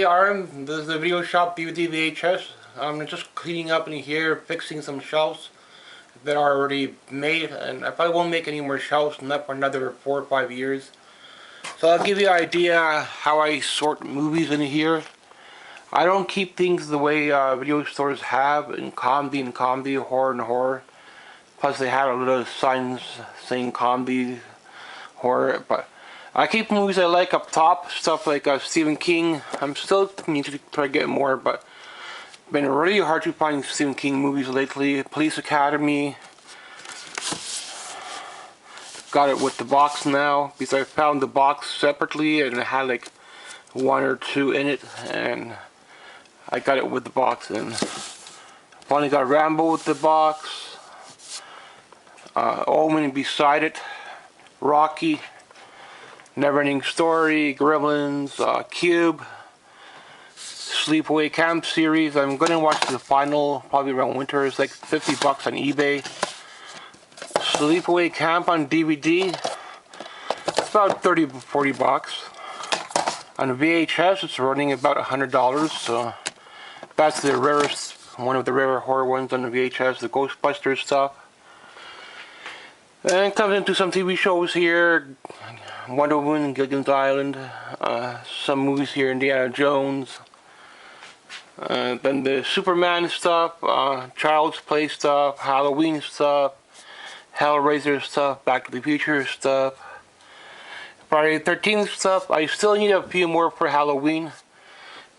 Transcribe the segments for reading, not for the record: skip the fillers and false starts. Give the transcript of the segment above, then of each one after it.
Hey Arm, this is the Video Shop DVD VHS. I'm just cleaning up in here, fixing some shelves that are already made, and I probably won't make any more shelves, not for another 4 or 5 years. So I'll give you an idea how I sort movies in here. I don't keep things the way video stores have in comedy, horror and horror. Plus they have a little signs saying comedy, horror, but I keep movies I like up top, stuff like Stephen King. I'm still need to try to get more, but it's been really hard to find Stephen King movies lately. Police Academy, got it with the box now because I found the box separately and it had like 1 or 2 in it, and I got it with the box. And finally got Rambo with the box, Omen beside it, Rocky, Neverending Story, Gremlins, Cube, Sleepaway Camp series. I'm going to watch the final probably around winter. It's like 50 bucks on eBay. Sleepaway Camp on DVD, it's about 30-40 bucks. On VHS it's running about $100, so that's the rarest, one of the rarer horror ones on the VHS, the Ghostbusters stuff. And it comes into some TV shows here, Wonder Woman, Gilligan's Island, some movies here, Indiana Jones, then the Superman stuff, Child's Play stuff, Halloween stuff, Hellraiser stuff, Back to the Future stuff, Friday the 13th stuff. I still need a few more for Halloween,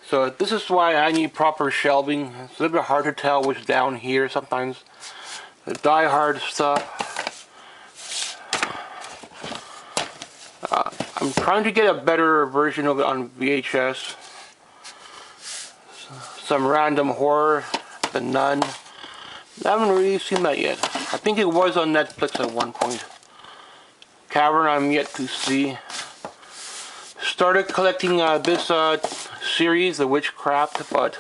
so this is why I need proper shelving. It's a little bit hard to tell what's down here sometimes. The Die Hard stuff. I'm trying to get a better version of it on VHS. Some random horror, The Nun. I haven't really seen that yet. I think it was on Netflix at one point. Cavern I'm yet to see. Started collecting this series, The Witchcraft, but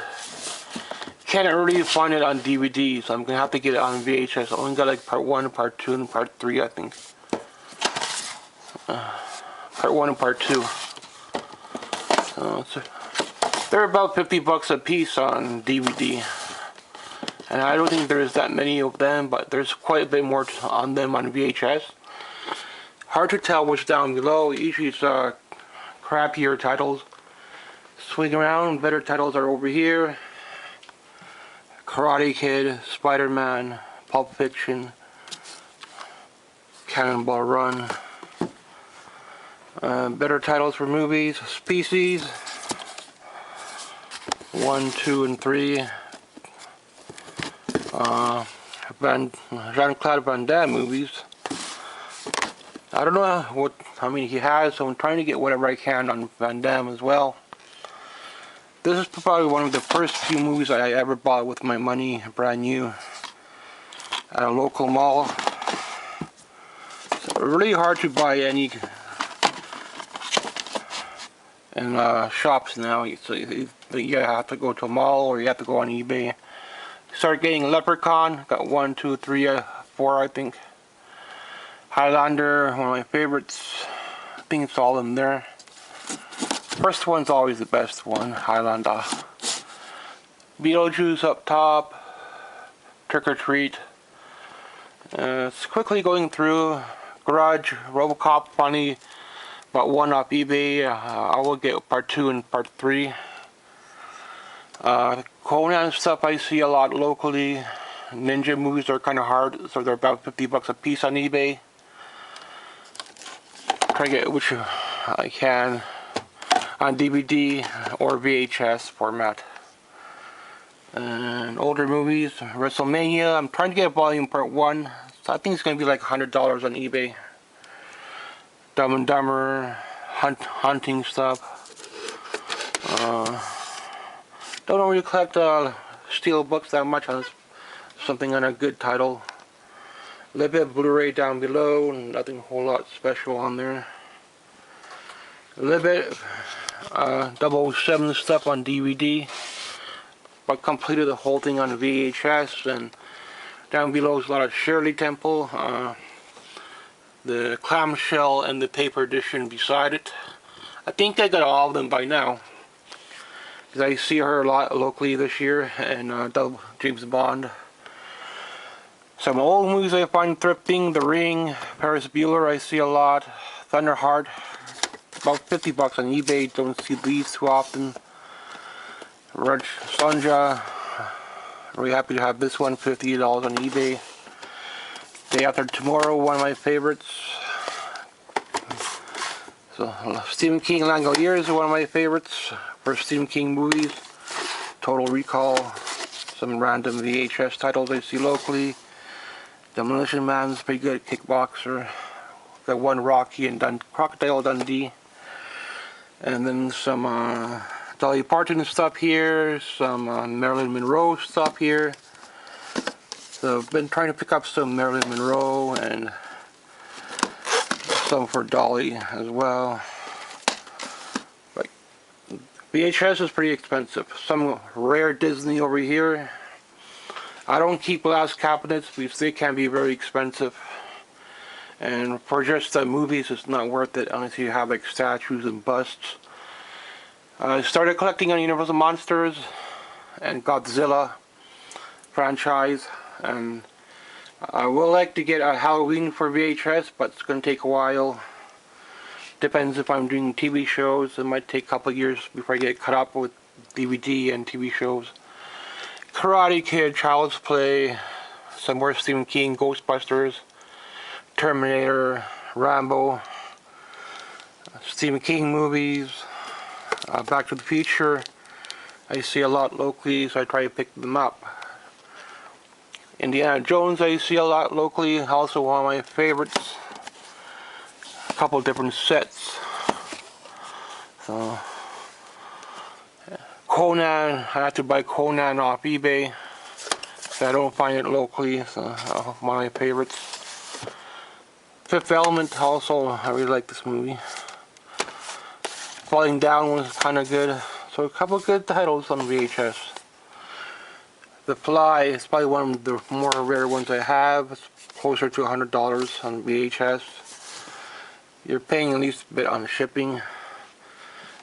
can't really find it on DVD, so I'm going to have to get it on VHS. I only got like part 1, part 2, and part 3, I think. Part 1 and part 2. They're about 50 bucks a piece on DVD. And I don't think there's that many of them, but there's quite a bit more on them on VHS. Hard to tell what's down below. Usually it's crappier titles. Swing around, better titles are over here. Karate Kid, Spider-Man, Pulp Fiction, Cannonball Run. Better titles for movies, Species, 1, 2, and 3. Jean-Claude Van Damme movies. I don't know how many he has, so I'm trying to get whatever I can on Van Damme as well. This is probably one of the first few movies I ever bought with my money, brand new, at a local mall. It's really hard to buy any in shops now, so you have to go to a mall or you have to go on eBay. Start getting Leprechaun, got 1, 2, 3, 4 I think. Highlander, one of my favorites. I think it's all in there. First one's always the best one, Highlander. Beetlejuice up top. Trick or Treat. It's quickly going through. Grudge, Robocop, funny. About 1 off eBay. I will get part 2 and part 3. Conan stuff I see a lot locally. Ninja movies are kind of hard, so they're about 50 bucks a piece on eBay. Try to get which I can on DVD or VHS format. And older movies, WrestleMania. I'm trying to get volume part 1, so I think it's going to be like $100 on eBay. Dumb and Dumber, hunting stuff. Don't really collect steel books that much on something on a good title. A little bit of Blu-ray down below, nothing a whole lot special on there. A little bit 007 stuff on DVD, but completed the whole thing on VHS. And down below is a lot of Shirley Temple, the clamshell and the paper edition beside it. I think I got all of them by now. because I see her a lot locally this year, and James Bond. Some old movies I find thrifting: The Ring, Ferris Bueller I see a lot, Thunderheart, about 50 bucks on eBay, don't see these too often. Raj Sonja, really happy to have this one, $50 on eBay. Day After Tomorrow, one of my favorites. So Stephen King Langoliers is one of my favorites for Stephen King movies. Total Recall, some random VHS titles I see locally. Demolition Man's pretty good, Kickboxer. Got one Rocky and Crocodile Dundee. And then some Dolly Parton stuff here, some Marilyn Monroe stuff here. So I've been trying to pick up some Marilyn Monroe and some for Dolly as well. But VHS is pretty expensive. Some rare Disney over here. I don't keep glass cabinets because they can be very expensive, and for just the movies it's not worth it unless you have like statues and busts. I started collecting on Universal Monsters and Godzilla franchise, and I would like to get a Halloween for VHS, but it's going to take a while. Depends if I'm doing TV shows. It might take a couple of years before I get caught up with DVD and TV shows. Karate Kid, Child's Play, some more Stephen King, Ghostbusters, Terminator, Rambo, Stephen King movies, Back to the Future. I see a lot locally, so I try to pick them up. Indiana Jones I see a lot locally, also one of my favorites. A couple different sets. So Conan, I have to buy Conan off eBay, so I don't find it locally, so one of my favorites. Fifth Element also, I really like this movie. Falling Down was kind of good, so a couple of good titles on VHS. The Fly is probably one of the more rare ones I have. It's closer to $100 on VHS. You're paying at least a bit on shipping.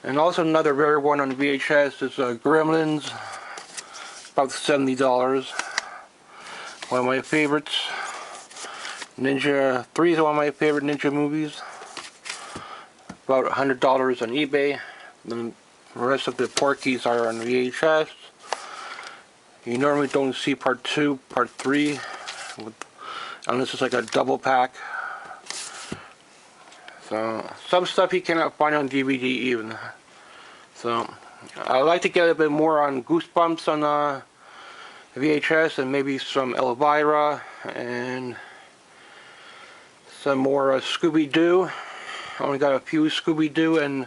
And also another rare one on VHS is Gremlins, about $70. One of my favorites. Ninja 3 is one of my favorite Ninja movies. About $100 on eBay. The rest of the Porkies are on VHS. You normally don't see part 2, part 3, unless it's like a double pack. So some stuff you cannot find on DVD even. So I'd like to get a bit more on Goosebumps on VHS, and maybe some Elvira and some more Scooby-Doo. I only got a few Scooby-Doo, and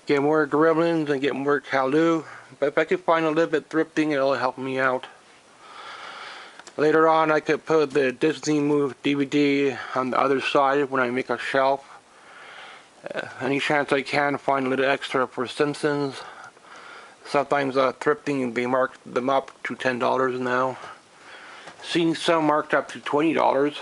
get more Gremlins and get more Kalu. But if I could find a little bit thrifting, it'll help me out. Later on I could put the Disney movie DVD on the other side when I make a shelf. Any chance I can find a little extra for Simpsons. Sometimes thrifting, they mark them up to $10 now. Seen some marked up to $20.